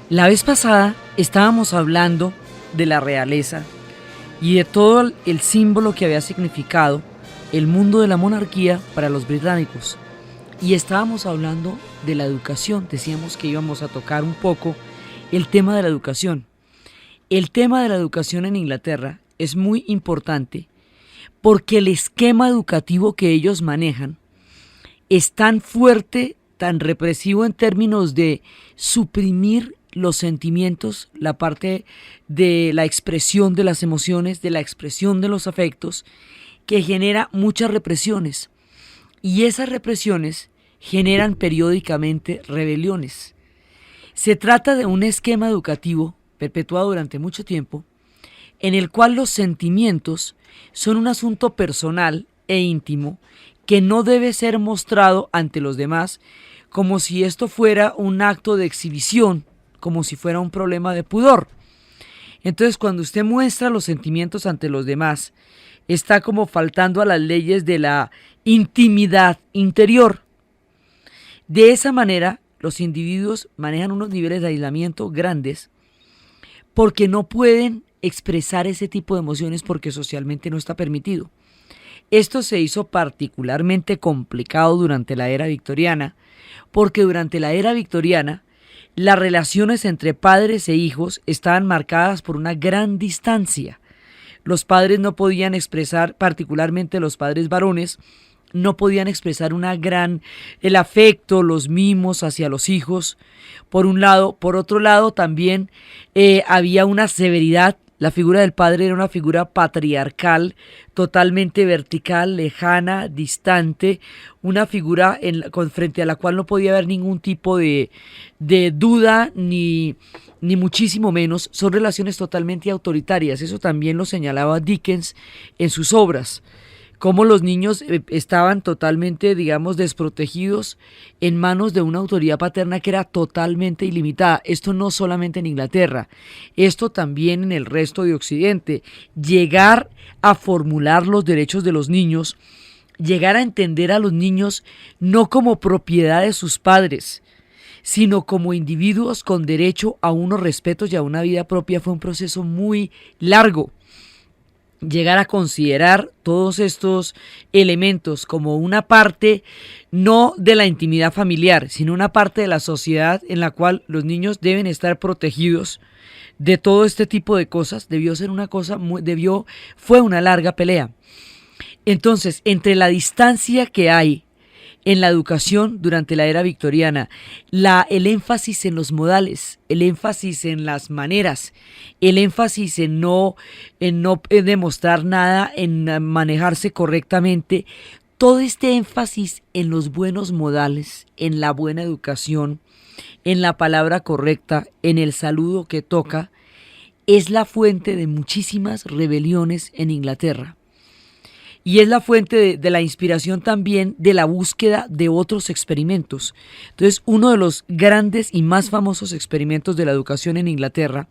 La vez pasada estábamos hablando de la realeza y de todo el símbolo que había significado el mundo de la monarquía para los británicos. Y estábamos hablando de la educación, decíamos que íbamos a tocar un poco el tema de la educación. El tema de la educación en Inglaterra es muy importante porque el esquema educativo que ellos manejan es tan fuerte, tan represivo en términos de suprimir los sentimientos, la parte de la expresión de las emociones, de la expresión de los afectos, que genera muchas represiones. Y esas represiones generan periódicamente rebeliones. Se trata de un esquema educativo perpetuado durante mucho tiempo, en el cual los sentimientos son un asunto personal e íntimo que no debe ser mostrado ante los demás como si esto fuera un acto de exhibición, como si fuera un problema de pudor. Entonces, cuando usted muestra los sentimientos ante los demás, está como faltando a las leyes de la intimidad interior. De esa manera, los individuos manejan unos niveles de aislamiento grandes porque no pueden expresar ese tipo de emociones porque socialmente no está permitido. Esto se hizo particularmente complicado durante la era victoriana, porque durante la era victoriana las relaciones entre padres e hijos estaban marcadas por una gran distancia. Los padres no podían expresar, particularmente los padres varones, no podían expresar el afecto, los mimos hacia los hijos, por un lado. Por otro lado, también había una severidad. La figura del padre era una figura patriarcal, totalmente vertical, lejana, distante, una figura frente a la cual no podía haber ningún tipo de duda ni muchísimo menos. Son relaciones totalmente autoritarias. Eso también lo señalaba Dickens en sus obras. Cómo los niños estaban totalmente, digamos, desprotegidos en manos de una autoridad paterna que era totalmente ilimitada. Esto no solamente en Inglaterra, esto también en el resto de Occidente. Llegar a formular los derechos de los niños, llegar a entender a los niños no como propiedad de sus padres, sino como individuos con derecho a unos respetos y a una vida propia, fue un proceso muy largo. Llegar a considerar todos estos elementos como una parte no de la intimidad familiar, sino una parte de la sociedad en la cual los niños deben estar protegidos de todo este tipo de cosas, fue una larga pelea. Entonces, entre la distancia que hay en la educación durante la era victoriana, el énfasis en los modales, el énfasis en las maneras, el énfasis en no demostrar nada, en manejarse correctamente, todo este énfasis en los buenos modales, en la buena educación, en la palabra correcta, en el saludo que toca, es la fuente de muchísimas rebeliones en Inglaterra. Y es la fuente de la inspiración también de la búsqueda de otros experimentos. Entonces, uno de los grandes y más famosos experimentos de la educación en Inglaterra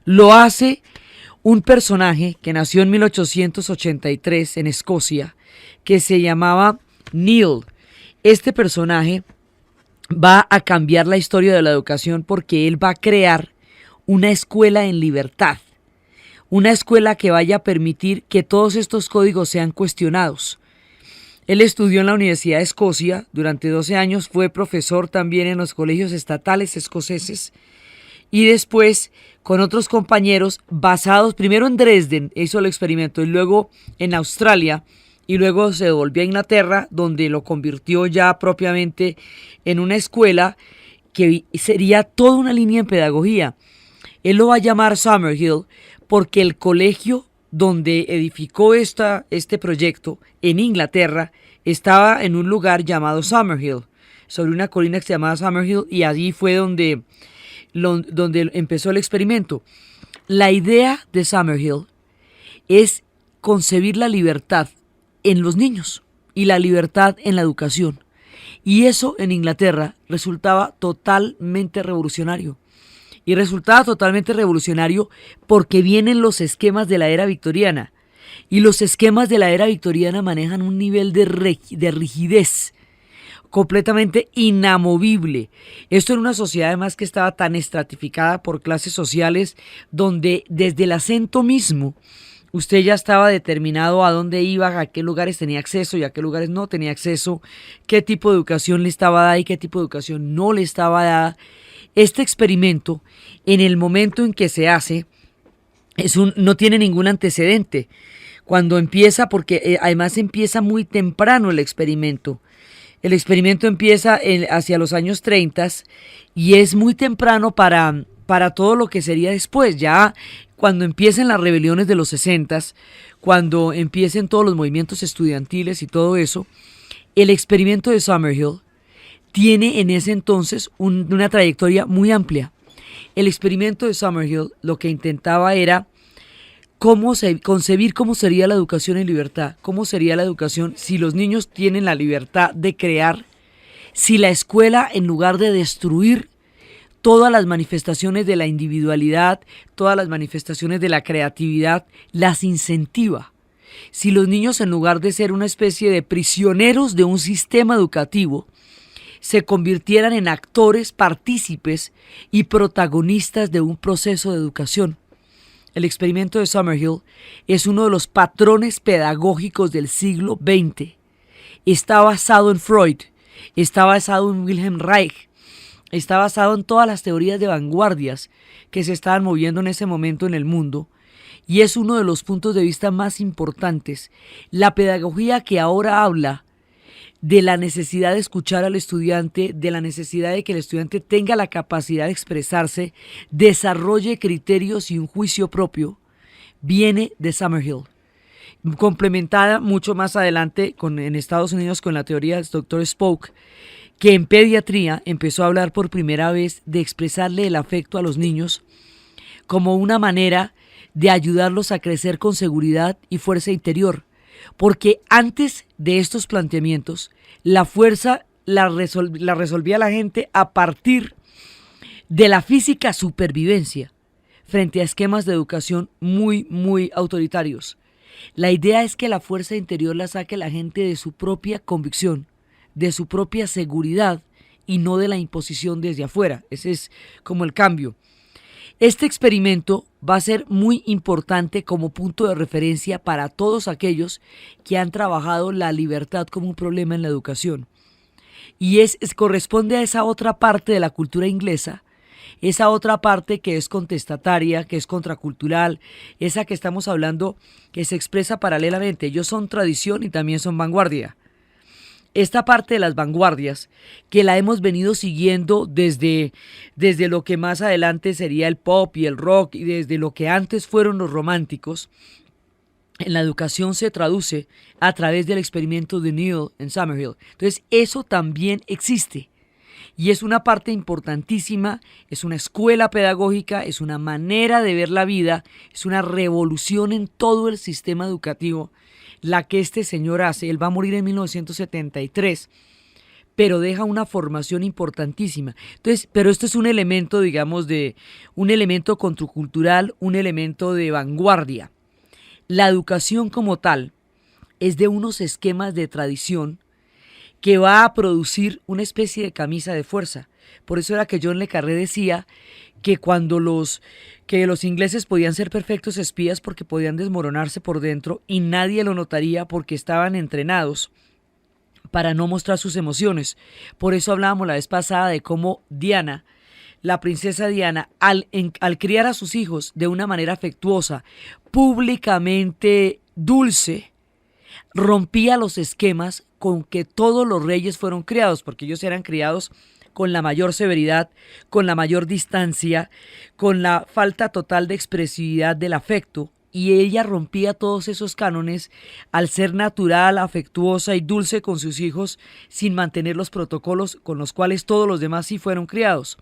lo hace un personaje que nació en 1883 en Escocia, que se llamaba Neil. Este personaje va a cambiar la historia de la educación porque él va a crear una escuela en libertad. Una escuela que vaya a permitir que todos estos códigos sean cuestionados. Él estudió en la Universidad de Escocia durante 12 años, fue profesor también en los colegios estatales escoceses y después con otros compañeros basados primero en Dresden, hizo el experimento, y luego en Australia, y luego se volvió a Inglaterra, donde lo convirtió ya propiamente en una escuela que sería toda una línea en pedagogía. Él lo va a llamar Summerhill, porque el colegio donde edificó este proyecto en Inglaterra estaba en un lugar llamado Summerhill, sobre una colina que se llamaba Summerhill, y allí fue donde empezó el experimento. La idea de Summerhill es concebir la libertad en los niños y la libertad en la educación. Y eso en Inglaterra resultaba totalmente revolucionario. Y resultaba totalmente revolucionario porque vienen los esquemas de la era victoriana. Y los esquemas de la era victoriana manejan un nivel de rigidez, completamente inamovible. Esto en una sociedad además que estaba tan estratificada por clases sociales, donde desde el acento mismo usted ya estaba determinado a dónde iba, a qué lugares tenía acceso y a qué lugares no tenía acceso, qué tipo de educación le estaba dada y qué tipo de educación no le estaba dada. Este experimento, en el momento en que se hace, no tiene ningún antecedente. Cuando empieza, porque además empieza muy temprano el experimento. El experimento empieza hacia los años 30 y es muy temprano para todo lo que sería después. Ya cuando empiecen las rebeliones de los 60, cuando empiecen todos los movimientos estudiantiles y todo eso, el experimento de Summerhill tiene en ese entonces una trayectoria muy amplia. El experimento de Summerhill lo que intentaba era concebir cómo sería la educación en libertad, cómo sería la educación si los niños tienen la libertad de crear, si la escuela, en lugar de destruir todas las manifestaciones de la individualidad, todas las manifestaciones de la creatividad, las incentiva. Si los niños, en lugar de ser una especie de prisioneros de un sistema educativo, se convirtieran en actores, partícipes y protagonistas de un proceso de educación. El experimento de Summerhill es uno de los patrones pedagógicos del siglo XX. Está basado en Freud, está basado en Wilhelm Reich, está basado en todas las teorías de vanguardias que se estaban moviendo en ese momento en el mundo, y es uno de los puntos de vista más importantes. La pedagogía que ahora habla de la necesidad de escuchar al estudiante, de la necesidad de que el estudiante tenga la capacidad de expresarse, desarrolle criterios y un juicio propio, viene de Summerhill, complementada mucho más adelante en Estados Unidos con la teoría del Dr. Spock, que en pediatría empezó a hablar por primera vez de expresarle el afecto a los niños como una manera de ayudarlos a crecer con seguridad y fuerza interior. Porque antes de estos planteamientos, la fuerza la resolvía la gente a partir de la física supervivencia frente a esquemas de educación muy, muy autoritarios. La idea es que la fuerza interior la saque la gente de su propia convicción, de su propia seguridad y no de la imposición desde afuera. Ese es como el cambio. Este experimento va a ser muy importante como punto de referencia para todos aquellos que han trabajado la libertad como un problema en la educación. Y corresponde a esa otra parte de la cultura inglesa, esa otra parte que es contestataria, que es contracultural, esa que estamos hablando que se expresa paralelamente. Ellos son tradición y también son vanguardia. Esta parte de las vanguardias, que la hemos venido siguiendo desde lo que más adelante sería el pop y el rock, y desde lo que antes fueron los románticos, en la educación se traduce a través del experimento de Neil en Summerhill. Entonces, eso también existe. Y es una parte importantísima, es una escuela pedagógica, es una manera de ver la vida, es una revolución en todo el sistema educativo la que este señor hace. Él va a morir en 1973, pero deja una formación importantísima. Entonces, pero esto es un elemento, digamos, un elemento contracultural, un elemento de vanguardia. La educación como tal es de unos esquemas de tradición que va a producir una especie de camisa de fuerza. Por eso era que John le Carré decía que que los ingleses podían ser perfectos espías porque podían desmoronarse por dentro y nadie lo notaría porque estaban entrenados para no mostrar sus emociones. Por eso hablábamos la vez pasada de cómo Diana, la princesa Diana, al criar a sus hijos de una manera afectuosa, públicamente dulce, rompía los esquemas con que todos los reyes fueron criados, porque ellos eran criados con la mayor severidad, con la mayor distancia, con la falta total de expresividad del afecto, y ella rompía todos esos cánones al ser natural, afectuosa y dulce con sus hijos, sin mantener los protocolos con los cuales todos los demás sí fueron criados.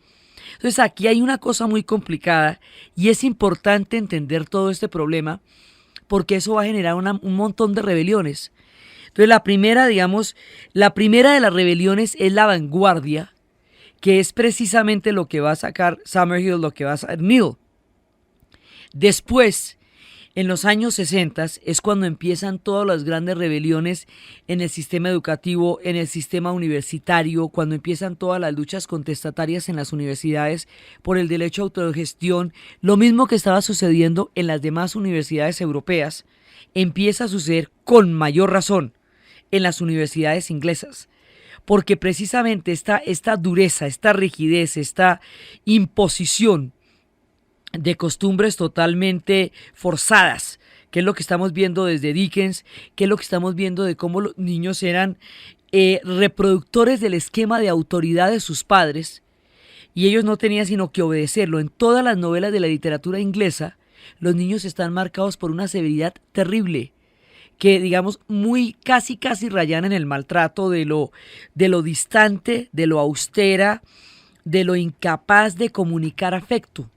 Entonces aquí hay una cosa muy complicada y es importante entender todo este problema porque eso va a generar un montón de rebeliones. Entonces la primera de las rebeliones es la vanguardia, que es precisamente lo que va a sacar Summerhill, lo que va a sacar Neil. Después En los años 60 es cuando empiezan todas las grandes rebeliones en el sistema educativo, en el sistema universitario, cuando empiezan todas las luchas contestatarias en las universidades por el derecho a autogestión. Lo mismo que estaba sucediendo en las demás universidades europeas, empieza a suceder con mayor razón en las universidades inglesas. Porque precisamente esta dureza, esta rigidez, esta imposición de costumbres totalmente forzadas, que es lo que estamos viendo desde Dickens, que es lo que estamos viendo de cómo los niños eran reproductores del esquema de autoridad de sus padres, y ellos no tenían sino que obedecerlo. En todas las novelas de la literatura inglesa, los niños están marcados por una severidad terrible, que digamos muy casi rayan en el maltrato de lo distante, de lo austera, de lo incapaz de comunicar afecto.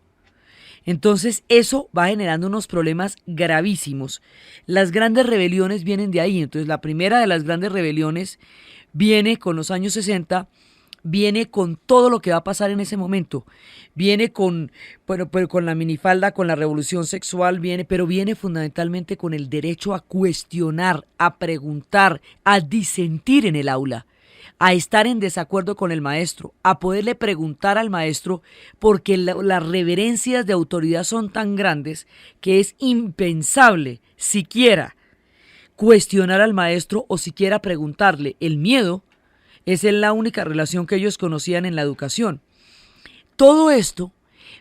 Entonces eso va generando unos problemas gravísimos. Las grandes rebeliones vienen de ahí. Entonces la primera de las grandes rebeliones viene con los años 60, viene con todo lo que va a pasar en ese momento. Viene con, bueno, pero con la minifalda, con la revolución sexual, pero viene fundamentalmente con el derecho a cuestionar, a preguntar, a disentir en el aula, a estar en desacuerdo con el maestro, a poderle preguntar al maestro, porque las reverencias de autoridad son tan grandes que es impensable siquiera cuestionar al maestro o siquiera preguntarle. El miedo es la única relación que ellos conocían en la educación. Todo esto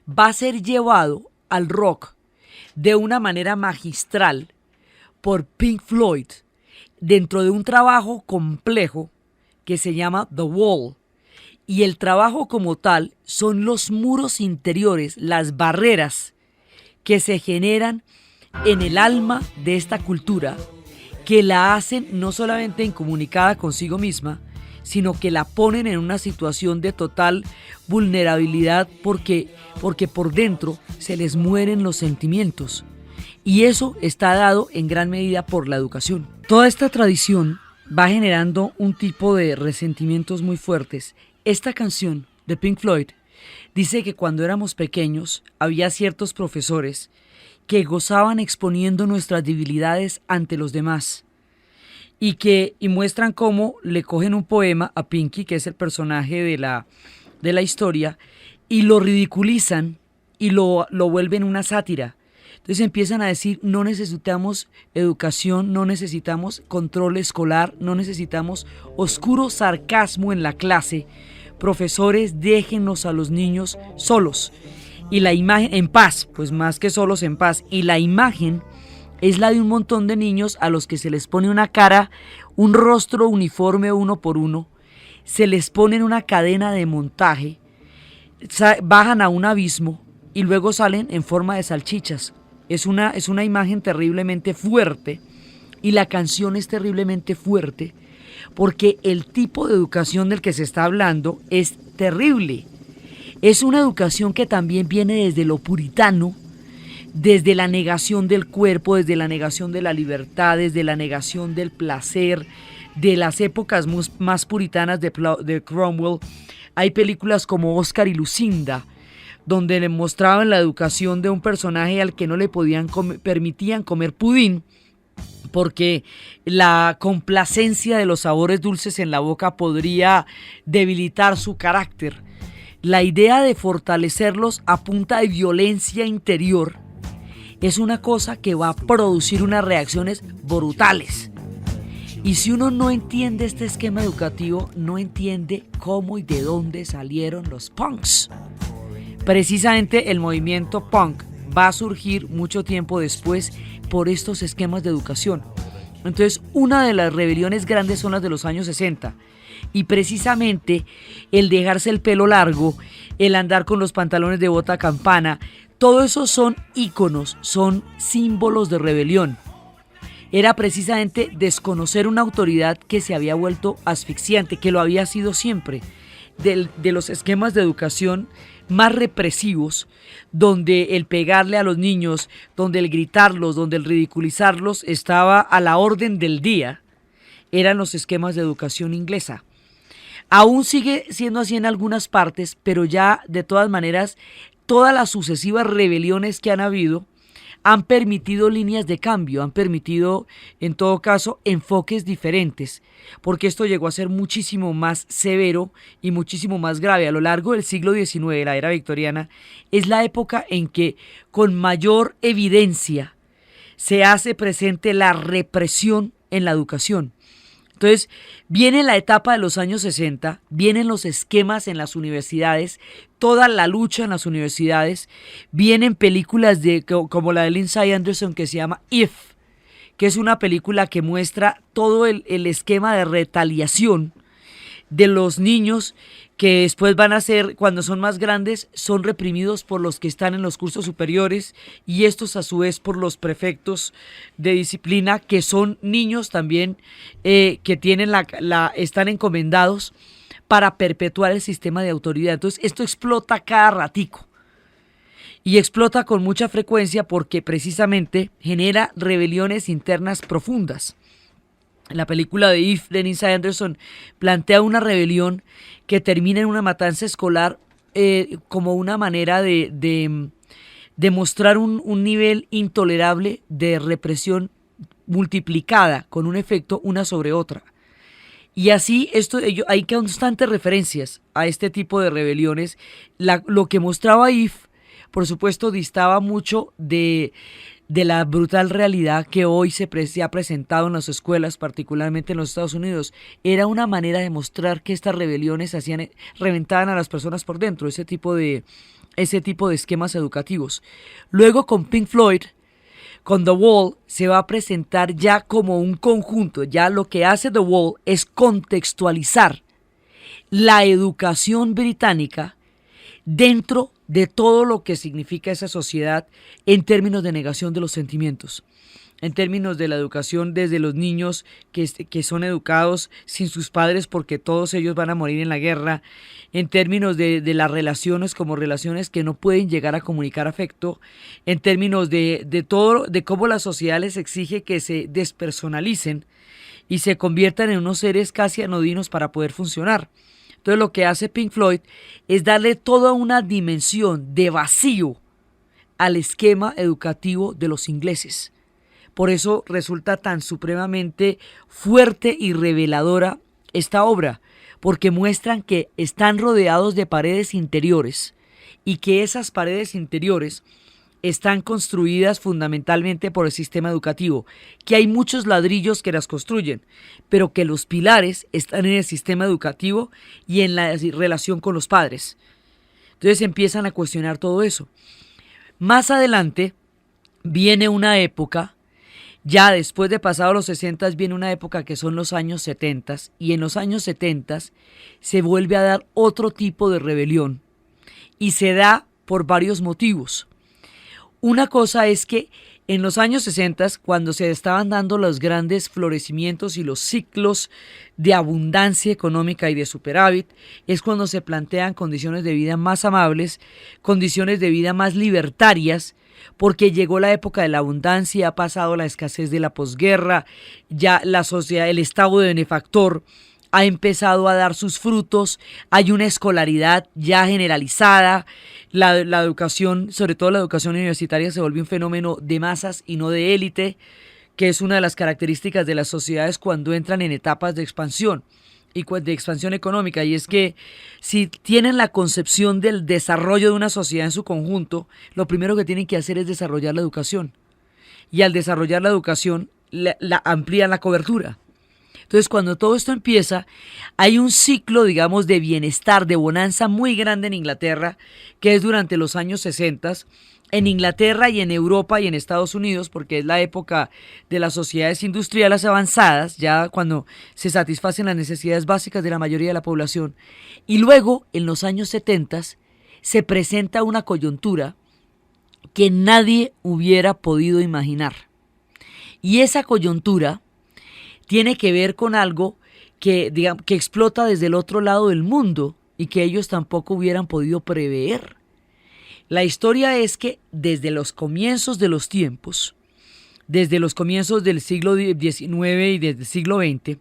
va a ser llevado al rock de una manera magistral por Pink Floyd dentro de un trabajo complejo que se llama The Wall, y el trabajo como tal son los muros interiores, las barreras que se generan en el alma de esta cultura, que la hacen no solamente incomunicada consigo misma, sino que la ponen en una situación de total vulnerabilidad porque por dentro se les mueren los sentimientos. Y eso está dado en gran medida por la educación. Toda esta tradición va generando un tipo de resentimientos muy fuertes. Esta canción de Pink Floyd dice que cuando éramos pequeños había ciertos profesores que gozaban exponiendo nuestras debilidades ante los demás y muestran cómo le cogen un poema a Pinky, que es el personaje de la historia, y lo ridiculizan y lo vuelven una sátira. Entonces empiezan a decir: no necesitamos educación, no necesitamos control escolar, no necesitamos oscuro sarcasmo en la clase. Profesores, déjennos a los niños solos. Y la imagen, en paz, pues más que solos, en paz. Y la imagen es la de un montón de niños a los que se les pone una cara, un rostro uniforme uno por uno, se les pone en una cadena de montaje, bajan a un abismo y luego salen en forma de salchichas. Es una imagen terriblemente fuerte, y la canción es terriblemente fuerte porque el tipo de educación del que se está hablando es terrible. Es una educación que también viene desde lo puritano, desde la negación del cuerpo, desde la negación de la libertad, desde la negación del placer, de las épocas más puritanas de Cromwell. Hay películas como Oscar y Lucinda, donde le mostraban la educación de un personaje al que no le permitían comer pudín, porque la complacencia de los sabores dulces en la boca podría debilitar su carácter. La idea de fortalecerlos a punta de violencia interior es una cosa que va a producir unas reacciones brutales. Y si uno no entiende este esquema educativo, no entiende cómo y de dónde salieron los punks. Precisamente el movimiento punk va a surgir mucho tiempo después por estos esquemas de educación. Entonces, una de las rebeliones grandes son las de los años 60. Y precisamente el dejarse el pelo largo, el andar con los pantalones de bota campana, todo eso son íconos, son símbolos de rebelión. Era precisamente desconocer una autoridad que se había vuelto asfixiante, que lo había sido siempre, de los esquemas de educación más represivos, donde el pegarle a los niños, donde el gritarlos, donde el ridiculizarlos estaba a la orden del día, eran los esquemas de educación inglesa. Aún sigue siendo así en algunas partes, pero ya de todas maneras, todas las sucesivas rebeliones que han habido han permitido líneas de cambio, han permitido, en todo caso, enfoques diferentes, porque esto llegó a ser muchísimo más severo y muchísimo más grave. A lo largo del siglo XIX, la era victoriana, es la época en que con mayor evidencia se hace presente la represión en la educación. Entonces, viene la etapa de los años 60, vienen los esquemas en las universidades, toda la lucha en las universidades, vienen películas como la de Lindsay Anderson que se llama If, que es una película que muestra todo el esquema de retaliación de los niños que después van a ser, cuando son más grandes, son reprimidos por los que están en los cursos superiores y estos a su vez por los prefectos de disciplina, que son niños también que tienen están encomendados para perpetuar el sistema de autoridad. Entonces esto explota cada ratico y explota con mucha frecuencia porque precisamente genera rebeliones internas profundas. La película de If de Lindsay Anderson plantea una rebelión que termina en una matanza escolar como una manera de mostrar un nivel intolerable de represión multiplicada con un efecto una sobre otra. Y así hay constantes referencias a este tipo de rebeliones. Lo que mostraba If, por supuesto, distaba mucho de la brutal realidad que hoy se ha presentado en las escuelas, particularmente en los Estados Unidos. Era una manera de mostrar que estas rebeliones reventaban a las personas por dentro, ese tipo de esquemas educativos. Luego con Pink Floyd, con The Wall, se va a presentar ya como un conjunto. Ya lo que hace The Wall es contextualizar la educación británica dentro de todo lo que significa esa sociedad en términos de negación de los sentimientos, en términos de la educación desde los niños que son educados sin sus padres porque todos ellos van a morir en la guerra, en términos de las relaciones como relaciones que no pueden llegar a comunicar afecto, en términos de todo, de cómo la sociedad les exige que se despersonalicen y se conviertan en unos seres casi anodinos para poder funcionar. Entonces lo que hace Pink Floyd es darle toda una dimensión de vacío al esquema educativo de los ingleses. Por eso resulta tan supremamente fuerte y reveladora esta obra, porque muestran que están rodeados de paredes interiores y que esas paredes interiores están construidas fundamentalmente por el sistema educativo, que hay muchos ladrillos que las construyen, pero que los pilares están en el sistema educativo y en la relación con los padres. Entonces empiezan a cuestionar todo eso. Más adelante viene una época, ya después de pasados los 60 viene una época que son los años 70, y en los años 70 se vuelve a dar otro tipo de rebelión y se da por varios motivos. Una cosa es que en los años 60, cuando se estaban dando los grandes florecimientos y los ciclos de abundancia económica y de superávit, es cuando se plantean condiciones de vida más amables, condiciones de vida más libertarias, porque llegó la época de la abundancia, ha pasado la escasez de la posguerra, ya la sociedad, el estado de benefactor ha empezado a dar sus frutos, hay una escolaridad ya generalizada, la educación, sobre todo la educación universitaria, se volvió un fenómeno de masas y no de élite, que es una de las características de las sociedades cuando entran en etapas de expansión y de expansión económica, y es que si tienen la concepción del desarrollo de una sociedad en su conjunto, lo primero que tienen que hacer es desarrollar la educación, y al desarrollar la educación amplían la cobertura. Entonces, cuando todo esto empieza, hay un ciclo, digamos, de bienestar, de bonanza muy grande en Inglaterra, que es durante los años 60, en Inglaterra y en Europa y en Estados Unidos, porque es la época de las sociedades industriales avanzadas, ya cuando se satisfacen las necesidades básicas de la mayoría de la población. Y luego, en los años 70, se presenta una coyuntura que nadie hubiera podido imaginar. Y esa coyuntura tiene que ver con algo que explota desde el otro lado del mundo y que ellos tampoco hubieran podido prever. La historia es que desde los comienzos de los tiempos, desde los comienzos del siglo XIX y desde el siglo XX,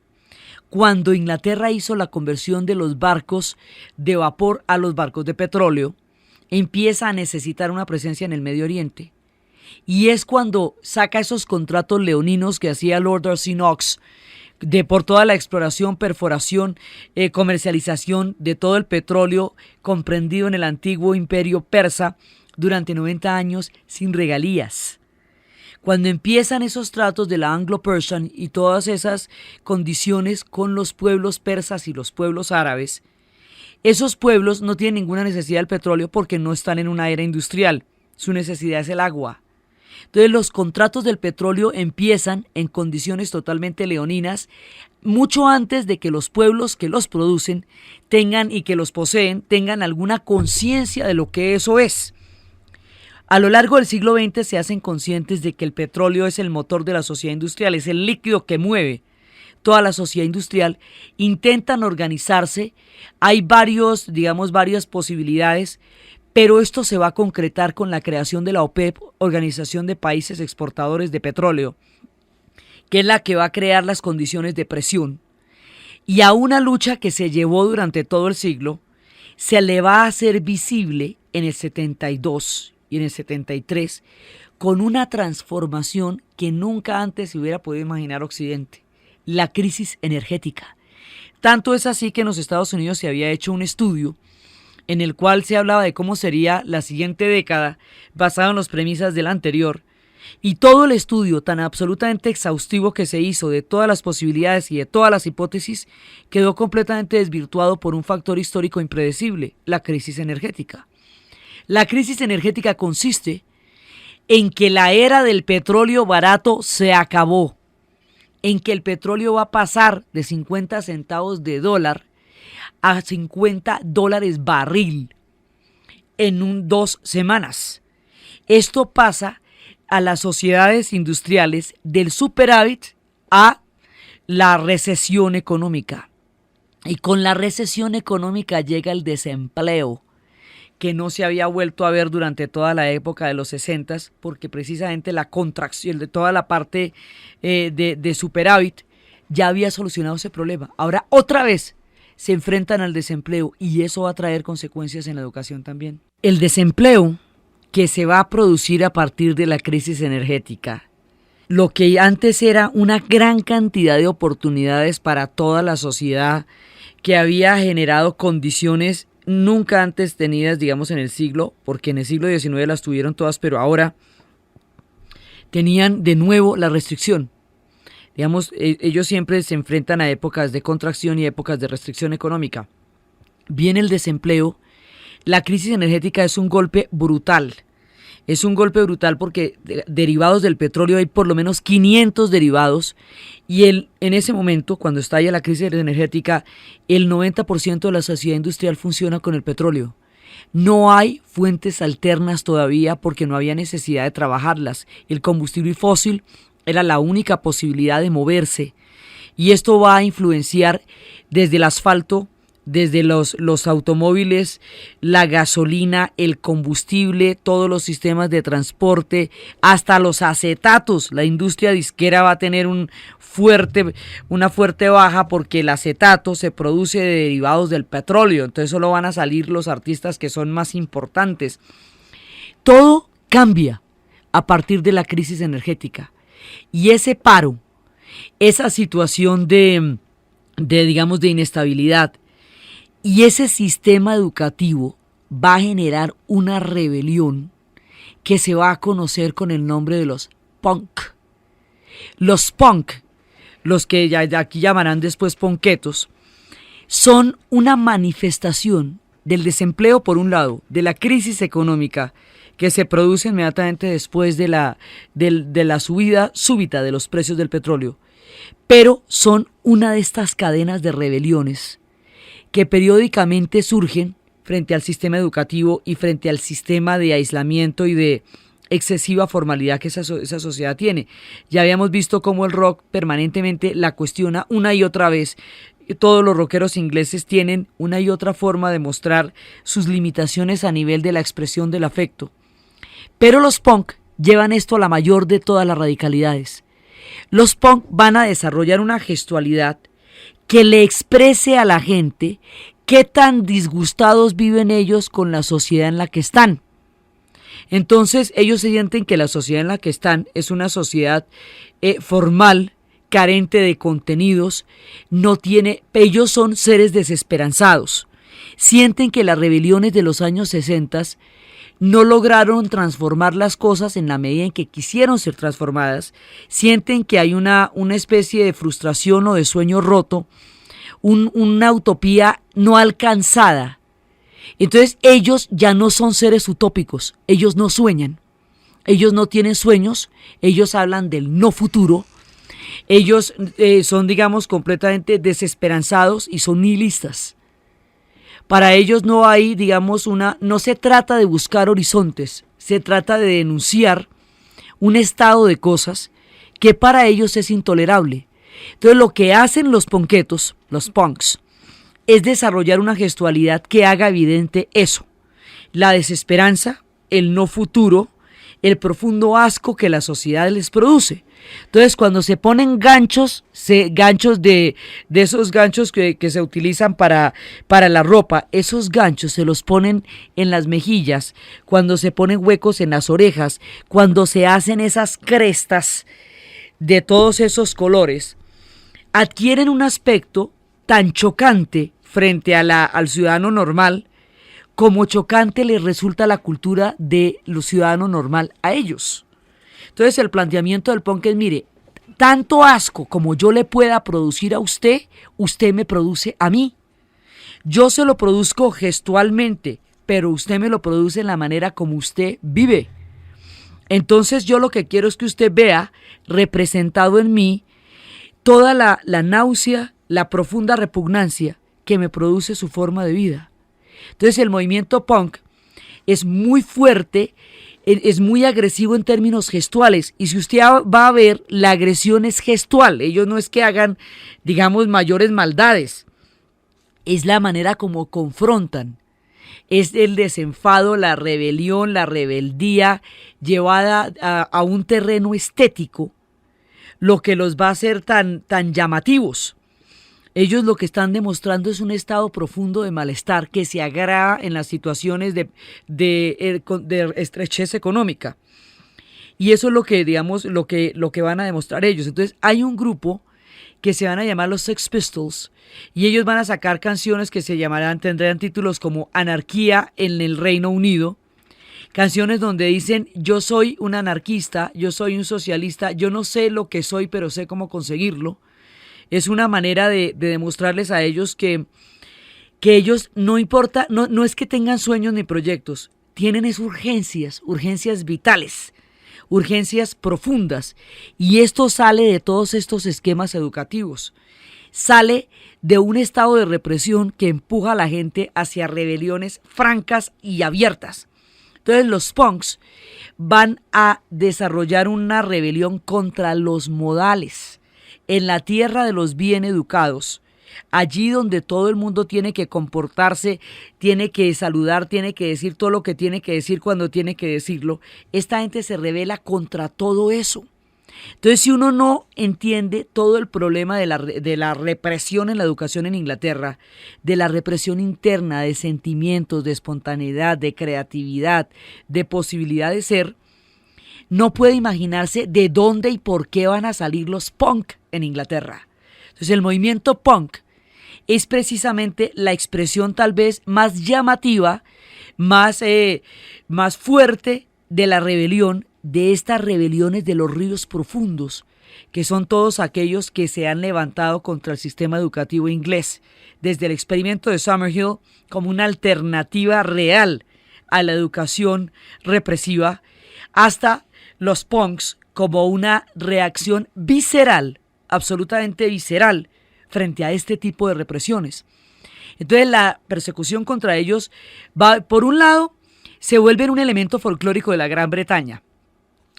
cuando Inglaterra hizo la conversión de los barcos de vapor a los barcos de petróleo, empieza a necesitar una presencia en el Medio Oriente. y es cuando saca esos contratos leoninos que hacía Lord Darcy Knox por toda la exploración, perforación, comercialización de todo el petróleo comprendido en el antiguo imperio persa durante 90 años sin regalías. Cuando empiezan esos tratos de la Anglo-Persian y todas esas condiciones con los pueblos persas y los pueblos árabes, esos pueblos no tienen ninguna necesidad del petróleo porque no están en una era industrial. Su necesidad es el agua. Entonces los contratos del petróleo empiezan en condiciones totalmente leoninas, mucho antes de que los pueblos que los producen tengan y que los poseen tengan alguna conciencia de lo que eso es. A lo largo del siglo XX se hacen conscientes de que el petróleo es el motor de la sociedad industrial, es el líquido que mueve toda la sociedad industrial. Intentan organizarse, hay varias posibilidades, pero esto se va a concretar con la creación de la OPEP, Organización de Países Exportadores de Petróleo, que es la que va a crear las condiciones de presión. Y a una lucha que se llevó durante todo el siglo, se le va a hacer visible en el 72 y en el 73, con una transformación que nunca antes se hubiera podido imaginar Occidente: la crisis energética. Tanto es así que en los Estados Unidos se había hecho un estudio en el cual se hablaba de cómo sería la siguiente década basado en las premisas de la anterior, y todo el estudio tan absolutamente exhaustivo que se hizo de todas las posibilidades y de todas las hipótesis quedó completamente desvirtuado por un factor histórico impredecible: la crisis energética. La crisis energética consiste en que la era del petróleo barato se acabó, en que el petróleo va a pasar de 50 centavos de dólar a $50 barril en 2 semanas. Esto pasa a las sociedades industriales del superávit a la recesión económica. Y con la recesión económica llega el desempleo, que no se había vuelto a ver durante toda la época de los 60, porque precisamente la contracción de toda la parte de superávit ya había solucionado ese problema. Ahora otra vez se enfrentan al desempleo, y eso va a traer consecuencias en la educación también. El desempleo que se va a producir a partir de la crisis energética, lo que antes era una gran cantidad de oportunidades para toda la sociedad, que había generado condiciones nunca antes tenidas, digamos, en el siglo, porque en el siglo XIX las tuvieron todas, pero ahora tenían de nuevo la restricción. Digamos, ellos siempre se enfrentan a épocas de contracción y épocas de restricción económica. Viene el desempleo. La crisis energética es un golpe brutal. Es un golpe brutal porque derivados del petróleo hay por lo menos 500 derivados, y en ese momento, cuando estalla la crisis energética, el 90% de la sociedad industrial funciona con el petróleo. No hay fuentes alternas todavía porque no había necesidad de trabajarlas. El combustible fósil era la única posibilidad de moverse, y esto va a influenciar desde el asfalto, desde los automóviles, la gasolina, el combustible, todos los sistemas de transporte, hasta los acetatos. La industria disquera va a tener una fuerte baja porque el acetato se produce de derivados del petróleo, entonces solo van a salir los artistas que son más importantes. Todo cambia a partir de la crisis energética, y ese paro, esa situación de inestabilidad, y ese sistema educativo va a generar una rebelión que se va a conocer con el nombre de los punk. Los punk, los que ya aquí llamarán después ponquetos, son una manifestación del desempleo por un lado, de la crisis económica que se produce inmediatamente después de la subida súbita de los precios del petróleo, pero son una de estas cadenas de rebeliones que periódicamente surgen frente al sistema educativo y frente al sistema de aislamiento y de excesiva formalidad que esa sociedad tiene. Ya habíamos visto cómo el rock permanentemente la cuestiona una y otra vez. Todos los rockeros ingleses tienen una y otra forma de mostrar sus limitaciones a nivel de la expresión del afecto. Pero los punk llevan esto a la mayor de todas las radicalidades. Los punk van a desarrollar una gestualidad que le exprese a la gente qué tan disgustados viven ellos con la sociedad en la que están. Entonces ellos sienten que la sociedad en la que están es una sociedad formal, carente de contenidos, no tiene, ellos son seres desesperanzados. Sienten que las rebeliones de los años 60 no lograron transformar las cosas en la medida en que quisieron ser transformadas. Sienten que hay una especie de frustración o de sueño roto, una utopía no alcanzada. Entonces ellos ya no son seres utópicos, ellos no sueñan, ellos no tienen sueños, ellos hablan del no futuro, ellos son, digamos, completamente desesperanzados y son nihilistas. Para ellos no hay, digamos, no se trata de buscar horizontes, se trata de denunciar un estado de cosas que para ellos es intolerable. Entonces lo que hacen los ponquetos, los punks, es desarrollar una gestualidad que haga evidente eso, la desesperanza, el no futuro, el profundo asco que la sociedad les produce. Entonces cuando se ponen ganchos de esos ganchos que se utilizan para la ropa, esos ganchos se los ponen en las mejillas, cuando se ponen huecos en las orejas, cuando se hacen esas crestas de todos esos colores, adquieren un aspecto tan chocante frente al ciudadano normal, como chocante les resulta la cultura de los ciudadanos normal a ellos. Entonces el planteamiento del punk es, mire, tanto asco como yo le pueda producir a usted, usted me produce a mí. Yo se lo produzco gestualmente, pero usted me lo produce en la manera como usted vive. Entonces yo lo que quiero es que usted vea representado en mí toda la náusea, la profunda repugnancia que me produce su forma de vida. Entonces el movimiento punk es muy fuerte, es muy agresivo en términos gestuales, y si usted va a ver, la agresión es gestual. Ellos no es que hagan, digamos, mayores maldades, es la manera como confrontan, es el desenfado, la rebelión, la rebeldía llevada a un terreno estético, lo que los va a hacer tan llamativos. Ellos lo que están demostrando es un estado profundo de malestar que se agrava en las situaciones de estrechez económica. Y eso es lo que, digamos, lo que van a demostrar ellos. Entonces hay un grupo que se van a llamar los Sex Pistols, y ellos van a sacar canciones que tendrán títulos como Anarquía en el Reino Unido, canciones donde dicen: yo soy un anarquista, yo soy un socialista, yo no sé lo que soy, pero sé cómo conseguirlo. Es una manera de demostrarles a ellos que ellos no importa, no es que tengan sueños ni proyectos, tienen es urgencias vitales, urgencias profundas, y esto sale de todos estos esquemas educativos, sale de un estado de represión que empuja a la gente hacia rebeliones francas y abiertas. Entonces los punks van a desarrollar una rebelión contra los modales, en la tierra de los bien educados, allí donde todo el mundo tiene que comportarse, tiene que saludar, tiene que decir todo lo que tiene que decir cuando tiene que decirlo. Esta gente se rebela contra todo eso. Entonces, si uno no entiende todo el problema de la represión en la educación en Inglaterra, de la represión interna, de sentimientos, de espontaneidad, de creatividad, de posibilidad de ser, no puede imaginarse de dónde y por qué van a salir los punk en Inglaterra. Entonces el movimiento punk es precisamente la expresión tal vez más llamativa, más fuerte de la rebelión, de estas rebeliones de los ríos profundos, que son todos aquellos que se han levantado contra el sistema educativo inglés, desde el experimento de Summerhill como una alternativa real a la educación represiva, hasta los punks como una reacción visceral, absolutamente visceral, frente a este tipo de represiones. Entonces la persecución contra ellos va, por un lado, se vuelven un elemento folclórico de la Gran Bretaña,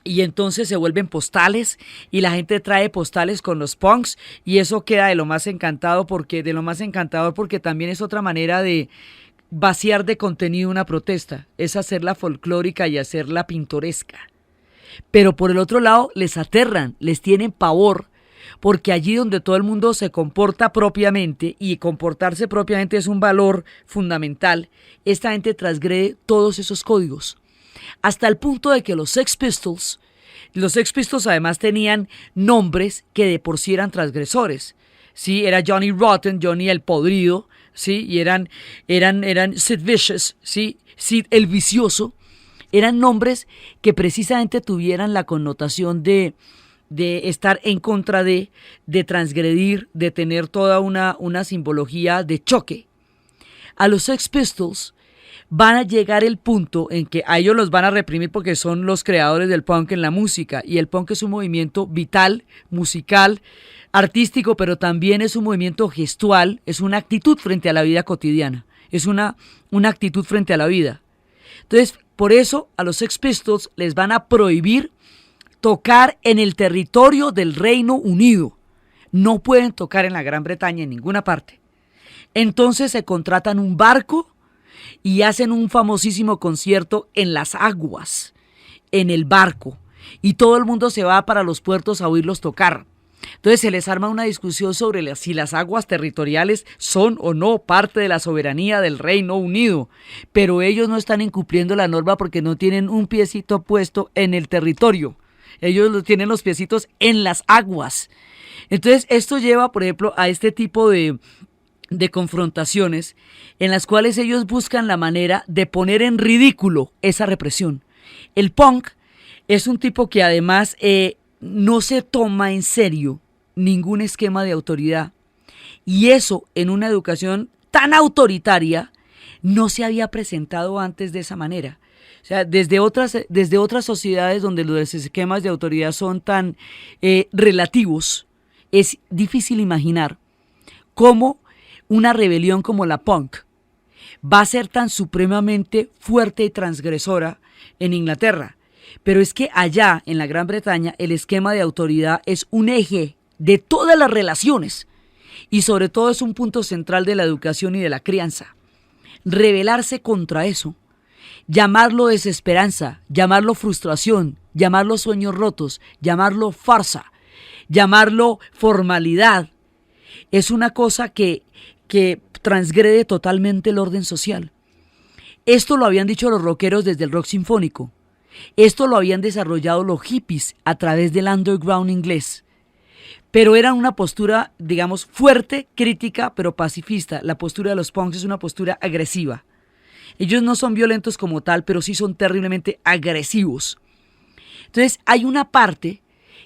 y entonces se vuelven postales, y la gente trae postales con los punks, y eso queda de lo más encantador porque también es otra manera de vaciar de contenido una protesta, es hacerla folclórica y hacerla pintoresca. Pero por el otro lado les aterran, les tienen pavor, porque allí donde todo el mundo se comporta propiamente, y comportarse propiamente es un valor fundamental, esta gente transgrede todos esos códigos. hasta el punto de que los Sex Pistols además tenían nombres que de por sí eran transgresores. Sí, era Johnny Rotten, Johnny el Podrido, sí, y eran Sid Vicious, sí, Sid el Vicioso. Eran nombres que precisamente tuvieran la connotación de estar en contra de transgredir, de tener toda una simbología de choque. A los Sex Pistols van a llegar el punto en que a ellos los van a reprimir porque son los creadores del punk en la música, y el punk es un movimiento vital, musical, artístico, pero también es un movimiento gestual, es una actitud frente a la vida cotidiana, es una actitud frente a la vida. Entonces, por eso a los Sex Pistols les van a prohibir tocar en el territorio del Reino Unido. No pueden tocar en la Gran Bretaña en ninguna parte. Entonces se contratan un barco y hacen un famosísimo concierto en las aguas, en el barco. Y todo el mundo se va para los puertos a oírlos tocar. Entonces se les arma una discusión sobre si las aguas territoriales son o no parte de la soberanía del Reino Unido, pero ellos no están incumpliendo la norma porque no tienen un piecito puesto en el territorio, ellos tienen los piecitos en las aguas. Entonces esto lleva, por ejemplo, a este tipo de confrontaciones en las cuales ellos buscan la manera de poner en ridículo esa represión. El punk es un tipo que además no se toma en serio ningún esquema de autoridad, y eso en una educación tan autoritaria no se había presentado antes de esa manera. O sea, desde otras sociedades donde los esquemas de autoridad son tan relativos, es difícil imaginar cómo una rebelión como la punk va a ser tan supremamente fuerte y transgresora en Inglaterra. Pero es que allá, en la Gran Bretaña, el esquema de autoridad es un eje de todas las relaciones y sobre todo es un punto central de la educación y de la crianza. Rebelarse contra eso, llamarlo desesperanza, llamarlo frustración, llamarlo sueños rotos, llamarlo farsa, llamarlo formalidad, es una cosa que transgrede totalmente el orden social. Esto lo habían dicho los rockeros desde el rock sinfónico. Esto lo habían desarrollado los hippies a través del underground inglés. Pero era una postura, digamos, fuerte, crítica, pero pacifista. La postura de los punks es una postura agresiva. Ellos no son violentos como tal, pero sí son terriblemente agresivos. Entonces hay una parte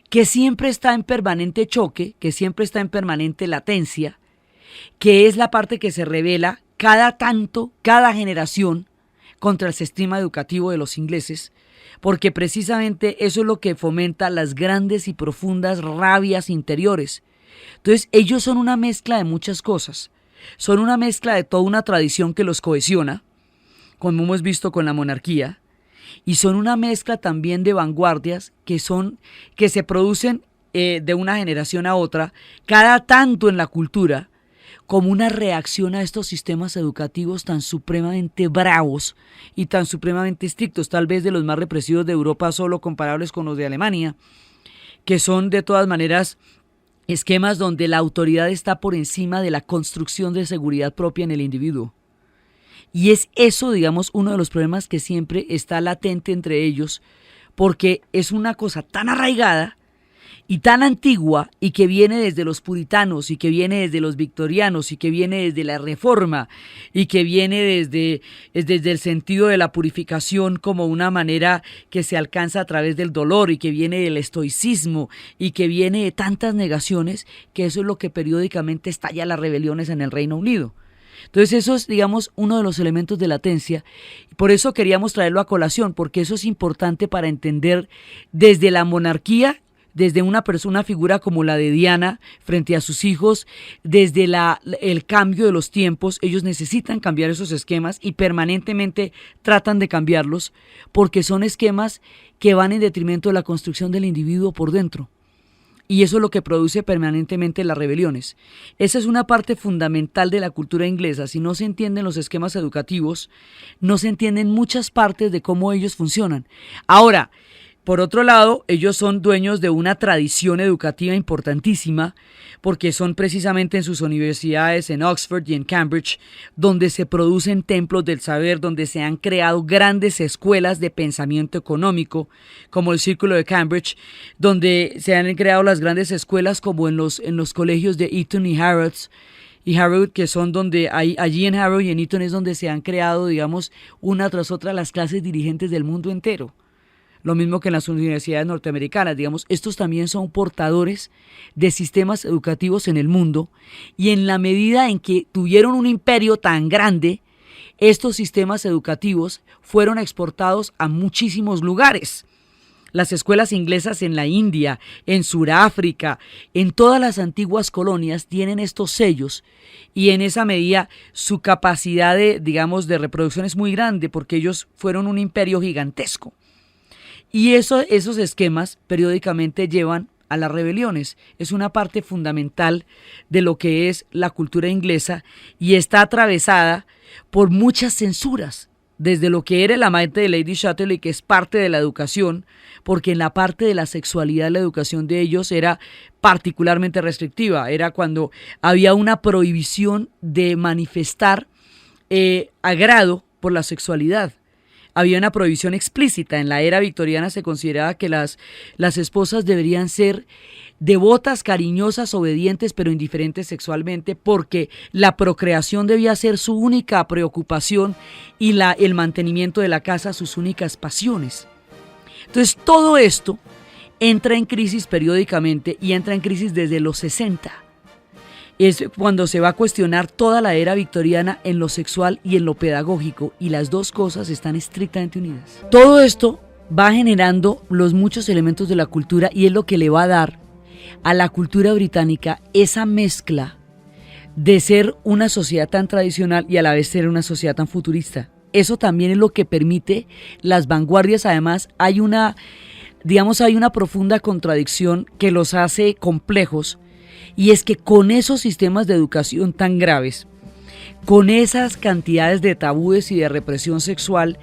que siempre está en permanente choque, que siempre está en permanente latencia, que es la parte que se revela cada tanto, cada generación, contra el sistema educativo de los ingleses, porque precisamente eso es lo que fomenta las grandes y profundas rabias interiores. Entonces ellos son una mezcla de muchas cosas, son una mezcla de toda una tradición que los cohesiona, como hemos visto con la monarquía, y son una mezcla también de vanguardias que se producen de una generación a otra, cada tanto en la cultura, como una reacción a estos sistemas educativos tan supremamente bravos y tan supremamente estrictos, tal vez de los más represivos de Europa, solo comparables con los de Alemania, que son de todas maneras esquemas donde la autoridad está por encima de la construcción de seguridad propia en el individuo. Y es eso, digamos, uno de los problemas que siempre está latente entre ellos, porque es una cosa tan arraigada y tan antigua, y que viene desde los puritanos, y que viene desde los victorianos, y que viene desde la Reforma, y que viene desde el sentido de la purificación como una manera que se alcanza a través del dolor, y que viene del estoicismo, y que viene de tantas negaciones, que eso es lo que periódicamente estalla las rebeliones en el Reino Unido. Entonces eso es, digamos, uno de los elementos de latencia. Por eso queríamos traerlo a colación, porque eso es importante para entender desde la monarquía, desde una figura como la de Diana frente a sus hijos, desde el cambio de los tiempos. Ellos necesitan cambiar esos esquemas y permanentemente tratan de cambiarlos, porque son esquemas que van en detrimento de la construcción del individuo por dentro. Y eso es lo que produce permanentemente las rebeliones. Esa es una parte fundamental de la cultura inglesa. Si no se entienden los esquemas educativos, no se entienden muchas partes de cómo ellos funcionan. Ahora, Por otro lado, ellos son dueños de una tradición educativa importantísima, porque son precisamente en sus universidades, en Oxford y en Cambridge, donde se producen templos del saber, donde se han creado grandes escuelas de pensamiento económico, como el Círculo de Cambridge, donde se han creado las grandes escuelas como en los colegios de Eton y Harrow, que son donde allí en Harrow y en Eton es donde se han creado, digamos, una tras otra las clases dirigentes del mundo entero. Lo mismo que en las universidades norteamericanas, digamos, estos también son portadores de sistemas educativos en el mundo, y en la medida en que tuvieron un imperio tan grande, estos sistemas educativos fueron exportados a muchísimos lugares. Las escuelas inglesas en la India, en Sudáfrica, en todas las antiguas colonias tienen estos sellos, y en esa medida su capacidad de reproducción es muy grande, porque ellos fueron un imperio gigantesco. Y esos esquemas periódicamente llevan a las rebeliones. Es una parte fundamental de lo que es la cultura inglesa, y está atravesada por muchas censuras, desde lo que era el amante de Lady Chatterley, que es parte de la educación, porque en la parte de la sexualidad la educación de ellos era particularmente restrictiva. Era cuando había una prohibición de manifestar agrado por la sexualidad. Había una prohibición explícita. En la era victoriana se consideraba que las esposas deberían ser devotas, cariñosas, obedientes, pero indiferentes sexualmente, porque la procreación debía ser su única preocupación y el mantenimiento de la casa sus únicas pasiones. Entonces todo esto entra en crisis periódicamente, y entra en crisis desde los 60. Es cuando se va a cuestionar toda la era victoriana en lo sexual y en lo pedagógico, y las dos cosas están estrictamente unidas. Todo esto va generando los muchos elementos de la cultura, y es lo que le va a dar a la cultura británica esa mezcla de ser una sociedad tan tradicional y a la vez ser una sociedad tan futurista. Eso también es lo que permite las vanguardias. Además, hay una profunda contradicción que los hace complejos, y es que con esos sistemas de educación tan graves, con esas cantidades de tabúes y de represión sexual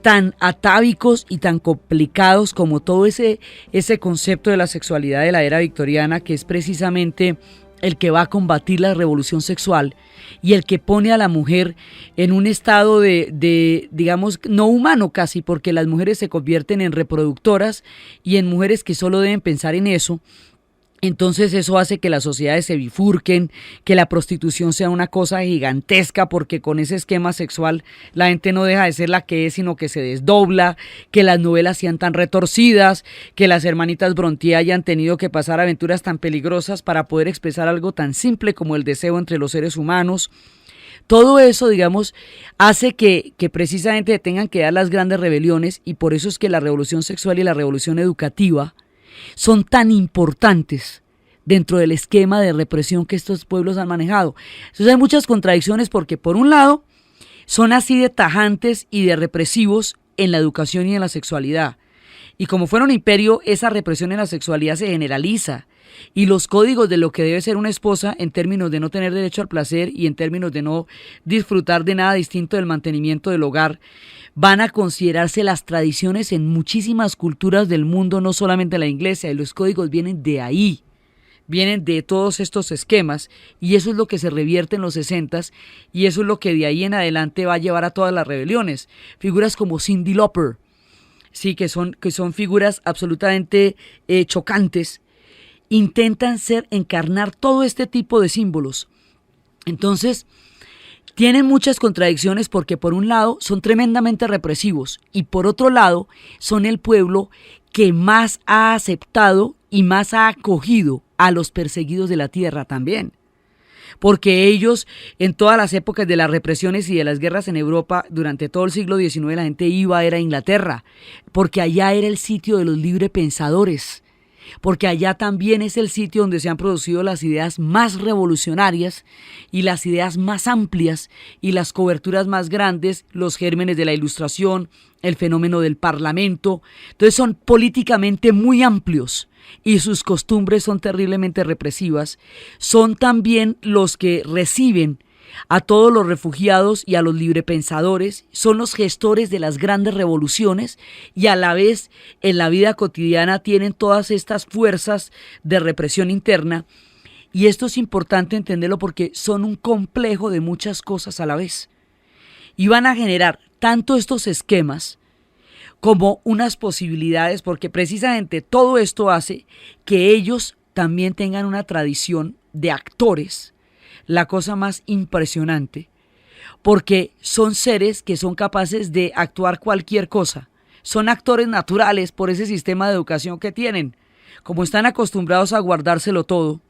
tan atávicos y tan complicados, como todo ese concepto de la sexualidad de la era victoriana, que es precisamente el que va a combatir la revolución sexual y el que pone a la mujer en un estado digamos, no humano casi, porque las mujeres se convierten en reproductoras y en mujeres que solo deben pensar en eso. Entonces eso hace que las sociedades se bifurquen, que la prostitución sea una cosa gigantesca, porque con ese esquema sexual la gente no deja de ser la que es, sino que se desdobla, que las novelas sean tan retorcidas, que las hermanitas Brontë hayan tenido que pasar aventuras tan peligrosas para poder expresar algo tan simple como el deseo entre los seres humanos. Todo eso, digamos, hace que precisamente tengan que dar las grandes rebeliones, y por eso es que la revolución sexual y la revolución educativa son tan importantes dentro del esquema de represión que estos pueblos han manejado. Entonces hay muchas contradicciones, porque por un lado son así de tajantes y de represivos en la educación y en la sexualidad, y como fueron imperio, esa represión en la sexualidad se generaliza, y los códigos de lo que debe ser una esposa en términos de no tener derecho al placer y en términos de no disfrutar de nada distinto del mantenimiento del hogar van a considerarse las tradiciones en muchísimas culturas del mundo, no solamente la inglesa, y los códigos vienen de ahí, vienen de todos estos esquemas, y eso es lo que se revierte en los 60s, y eso es lo que de ahí en adelante va a llevar a todas las rebeliones. Figuras como Cyndi Lauper, sí, que son figuras absolutamente chocantes, intentan encarnar todo este tipo de símbolos. Entonces, tienen muchas contradicciones, porque por un lado son tremendamente represivos, y por otro lado son el pueblo que más ha aceptado y más ha acogido a los perseguidos de la tierra también. Porque ellos, en todas las épocas de las represiones y de las guerras en Europa, durante todo el siglo XIX, la gente iba a Inglaterra, porque allá era el sitio de los librepensadores, porque allá también es el sitio donde se han producido las ideas más revolucionarias y las ideas más amplias y las coberturas más grandes, los gérmenes de la Ilustración, el fenómeno del Parlamento. Entonces son políticamente muy amplios, y sus costumbres son terriblemente represivas. Son también los que reciben a todos los refugiados y a los librepensadores, son los gestores de las grandes revoluciones y a la vez en la vida cotidiana tienen todas estas fuerzas de represión interna. Y esto es importante entenderlo porque son un complejo de muchas cosas a la vez. Y van a generar tanto estos esquemas como unas posibilidades, porque precisamente todo esto hace que ellos también tengan una tradición de actores, la cosa más impresionante, porque son seres que son capaces de actuar cualquier cosa, son actores naturales por ese sistema de educación que tienen, como están acostumbrados a guardárselo todo,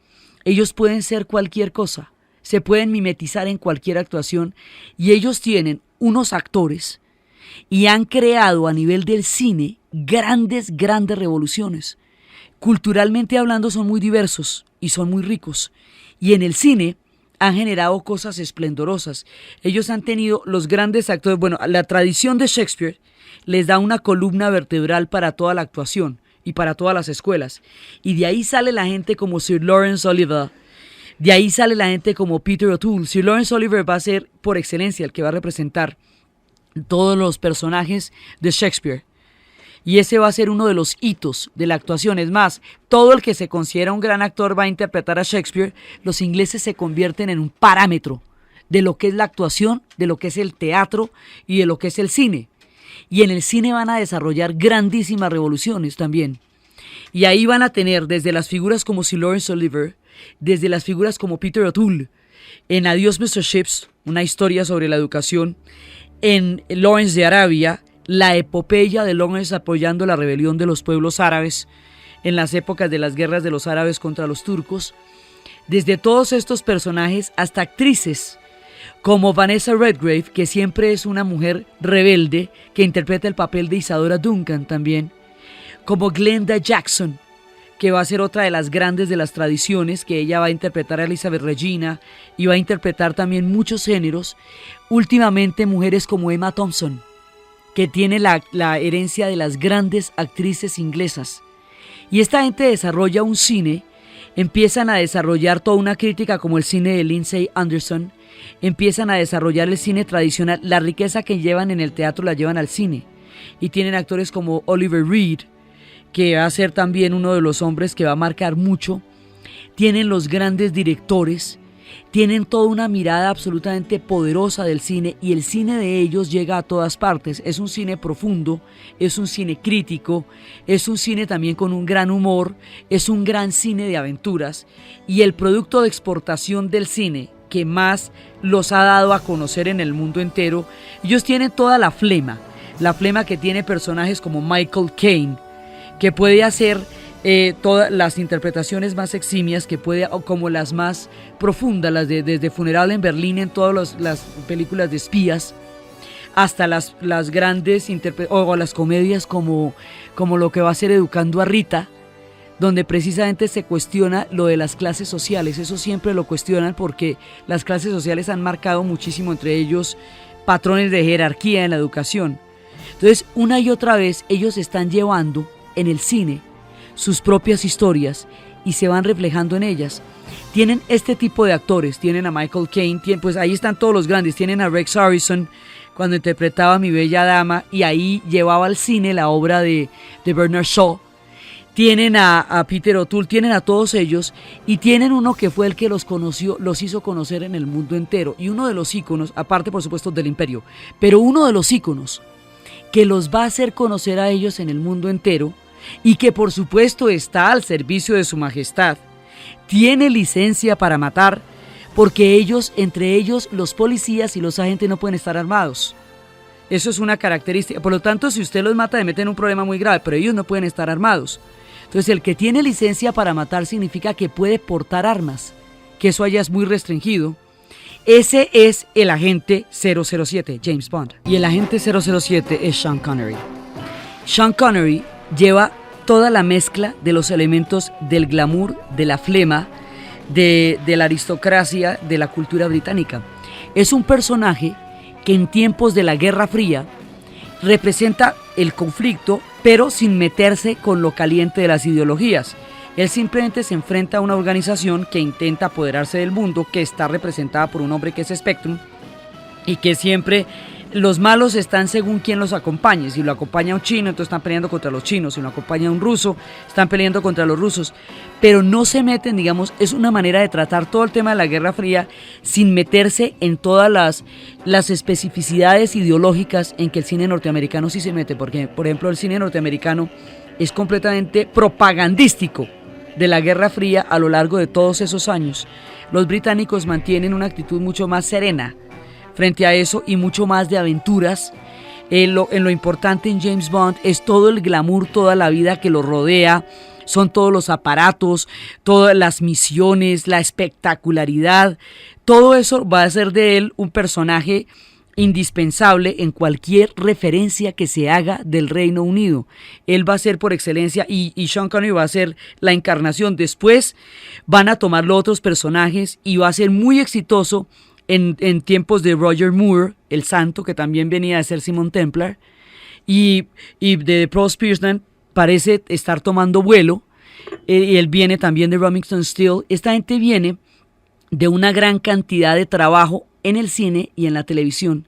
ellos pueden ser cualquier cosa, se pueden mimetizar en cualquier actuación y ellos tienen unos actores y han creado a nivel del cine grandes revoluciones. Culturalmente hablando son muy diversos y son muy ricos y en el cine han generado cosas esplendorosas. Ellos han tenido los grandes actores, bueno, la tradición de Shakespeare les da una columna vertebral para toda la actuación y para todas las escuelas. Y de ahí sale la gente como Sir Laurence Olivier, de ahí sale la gente como Peter O'Toole. Sir Laurence Olivier va a ser por excelencia el que va a representar todos los personajes de Shakespeare. Y ese va a ser uno de los hitos de la actuación. Es más, todo el que se considera un gran actor va a interpretar a Shakespeare. Los ingleses se convierten en un parámetro de lo que es la actuación, de lo que es el teatro y de lo que es el cine. Y en el cine van a desarrollar grandísimas revoluciones también. Y ahí van a tener desde las figuras como Sir Laurence Olivier, desde las figuras como Peter O'Toole, en Adiós Mr. Chips, una historia sobre la educación, en Lawrence de Arabia, la epopeya de Lawrence apoyando la rebelión de los pueblos árabes en las épocas de las guerras de los árabes contra los turcos, desde todos estos personajes hasta actrices como Vanessa Redgrave, que siempre es una mujer rebelde que interpreta el papel de Isadora Duncan también, como Glenda Jackson, que va a ser otra de las grandes de las tradiciones, que ella va a interpretar a Elizabeth Regina y va a interpretar también muchos géneros. Últimamente mujeres como Emma Thompson, que tiene la herencia de las grandes actrices inglesas. Y esta gente desarrolla un cine, empiezan a desarrollar toda una crítica como el cine de Lindsay Anderson, empiezan a desarrollar el cine tradicional, la riqueza que llevan en el teatro la llevan al cine. Y tienen actores como Oliver Reed, que va a ser también uno de los hombres que va a marcar mucho. Tienen los grandes directores, tienen toda una mirada absolutamente poderosa del cine y el cine de ellos llega a todas partes. Es un cine profundo, es un cine crítico, es un cine también con un gran humor, es un gran cine de aventuras y el producto de exportación del cine que más los ha dado a conocer en el mundo entero. Ellos tienen toda la flema que tiene personajes como Michael Caine, que puede hacer todas las interpretaciones más eximias, que puede, como las más profundas, las de desde Funeral en Berlín en todas las películas de espías, hasta las grandes o las comedias como lo que va a ser Educando a Rita, donde precisamente se cuestiona lo de las clases sociales. Eso siempre lo cuestionan porque las clases sociales han marcado muchísimo, entre ellos patrones de jerarquía en la educación. Entonces, una y otra vez ellos están llevando en el cine sus propias historias y se van reflejando en ellas. Tienen este tipo de actores, tienen a Michael Caine, pues ahí están todos los grandes, tienen a Rex Harrison cuando interpretaba a Mi Bella Dama y ahí llevaba al cine la obra de Bernard Shaw, tienen a Peter O'Toole, tienen a todos ellos y tienen uno que fue el que los conoció, los hizo conocer en el mundo entero y uno de los íconos, aparte por supuesto del Imperio, pero uno de los íconos que los va a hacer conocer a ellos en el mundo entero y que por supuesto está al servicio de su majestad, tiene licencia para matar, porque ellos, entre ellos los policías y los agentes no pueden estar armados. Eso es una característica, por lo tanto si usted los mata le meten en un problema muy grave, pero ellos no pueden estar armados. Entonces el que tiene licencia para matar significa que puede portar armas, que eso allá es muy restringido. Ese es el agente 007, James Bond. Y el agente 007 es Sean Connery. Sean Connery lleva toda la mezcla de los elementos del glamour, de la flema, de la aristocracia, de la cultura británica. Es un personaje que en tiempos de la Guerra Fría representa el conflicto, pero sin meterse con lo caliente de las ideologías. Él simplemente se enfrenta a una organización que intenta apoderarse del mundo, que está representada por un hombre que es Spectrum, y que siempre los malos están según quien los acompañe. Si lo acompaña un chino, entonces están peleando contra los chinos. Si lo acompaña un ruso, están peleando contra los rusos. Pero no se meten, digamos, es una manera de tratar todo el tema de la Guerra Fría sin meterse en todas las especificidades ideológicas en que el cine norteamericano sí se mete. Porque, por ejemplo, el cine norteamericano es completamente propagandístico de la Guerra Fría a lo largo de todos esos años. Los británicos mantienen una actitud mucho más serena frente a eso y mucho más de aventuras. En lo importante en James Bond es todo el glamour, toda la vida que lo rodea, son todos los aparatos, todas las misiones, la espectacularidad. Todo eso va a hacer de él un personaje indispensable en cualquier referencia que se haga del Reino Unido. Él va a ser por excelencia y Sean Connery va a ser la encarnación. Después van a tomarlo otros personajes y va a ser muy exitoso en tiempos de Roger Moore, el santo, que también venía de ser Simon Templar, y de Paul Pierceman parece estar tomando vuelo, y él viene también de Remington Steele. Esta gente viene de una gran cantidad de trabajo en el cine y en la televisión.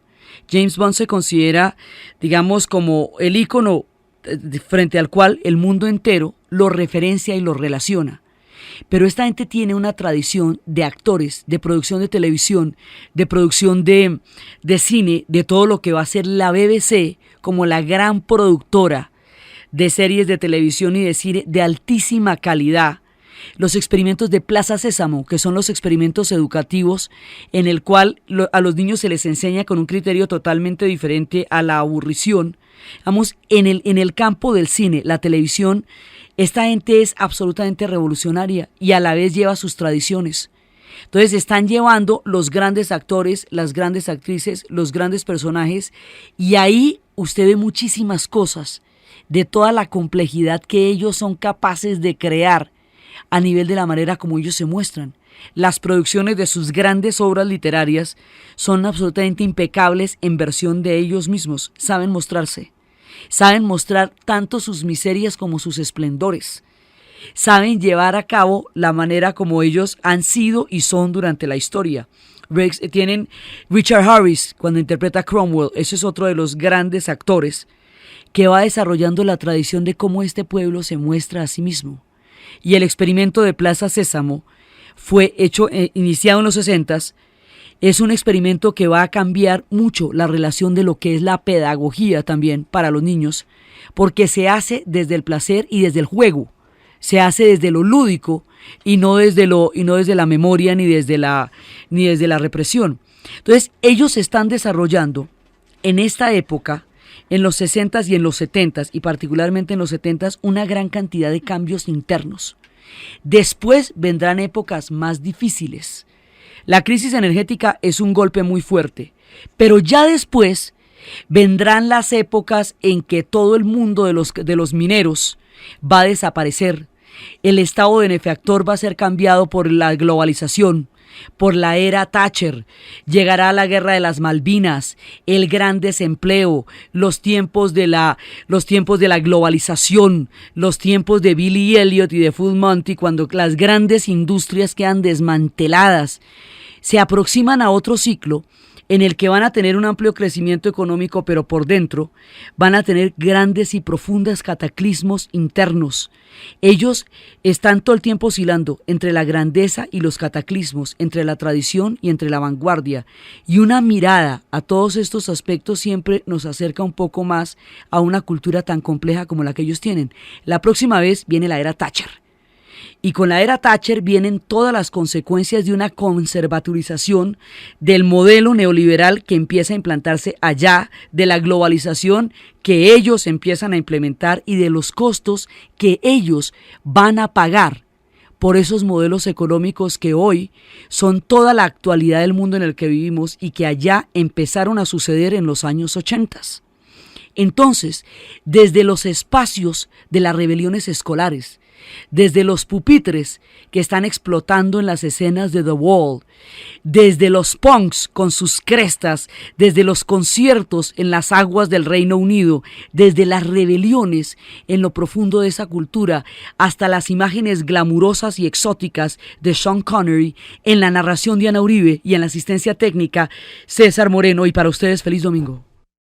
James Bond se considera, digamos, como el ícono frente al cual el mundo entero lo referencia y lo relaciona. Pero esta gente tiene una tradición de actores, de producción de televisión, de producción de cine, de todo lo que va a ser la BBC como la gran productora de series de televisión y de cine de altísima calidad. Los experimentos de Plaza Sésamo, que son los experimentos educativos en el cual a los niños se les enseña con un criterio totalmente diferente a la aburrición. Vamos, en el campo del cine, la televisión, esta gente es absolutamente revolucionaria y a la vez lleva sus tradiciones. Entonces están llevando los grandes actores, las grandes actrices, los grandes personajes, y ahí usted ve muchísimas cosas de toda la complejidad que ellos son capaces de crear a nivel de la manera como ellos se muestran. Las producciones de sus grandes obras literarias son absolutamente impecables en versión de ellos mismos, saben mostrarse. Saben mostrar tanto sus miserias como sus esplendores. Saben llevar a cabo la manera como ellos han sido y son durante la historia. Tienen Richard Harris cuando interpreta a Cromwell. Ese es otro de los grandes actores que va desarrollando la tradición de cómo este pueblo se muestra a sí mismo. Y el experimento de Plaza Sésamo fue iniciado en los 60s. Es un experimento que va a cambiar mucho la relación de lo que es la pedagogía también para los niños, porque se hace desde el placer y desde el juego, se hace desde lo lúdico y no desde la memoria ni desde la represión. Entonces, ellos están desarrollando en esta época, en los 60s y en los 70s, y particularmente en los 70s, una gran cantidad de cambios internos. Después vendrán épocas más difíciles. La crisis energética es un golpe muy fuerte, pero ya después vendrán las épocas en que todo el mundo de los mineros va a desaparecer. El estado benefactor va a ser cambiado por la globalización, por la era Thatcher. Llegará la guerra de las Malvinas, el gran desempleo, los tiempos de la globalización, los tiempos de Billy Elliot y de Full Monty, cuando las grandes industrias quedan desmanteladas. Se aproximan a otro ciclo en el que van a tener un amplio crecimiento económico, pero por dentro van a tener grandes y profundos cataclismos internos. Ellos están todo el tiempo oscilando entre la grandeza y los cataclismos, entre la tradición y entre la vanguardia. Y una mirada a todos estos aspectos siempre nos acerca un poco más a una cultura tan compleja como la que ellos tienen. La próxima vez viene la era Thatcher. Y con la era Thatcher vienen todas las consecuencias de una conservaturización del modelo neoliberal que empieza a implantarse allá, de la globalización que ellos empiezan a implementar y de los costos que ellos van a pagar por esos modelos económicos que hoy son toda la actualidad del mundo en el que vivimos y que allá empezaron a suceder en los años 80. Entonces, desde los espacios de las rebeliones escolares, desde los pupitres que están explotando en las escenas de The Wall, desde los punks con sus crestas, desde los conciertos en las aguas del Reino Unido, desde las rebeliones en lo profundo de esa cultura, hasta las imágenes glamurosas y exóticas de Sean Connery, en la narración de Ana Uribe y en la asistencia técnica César Moreno. Y para ustedes, feliz domingo.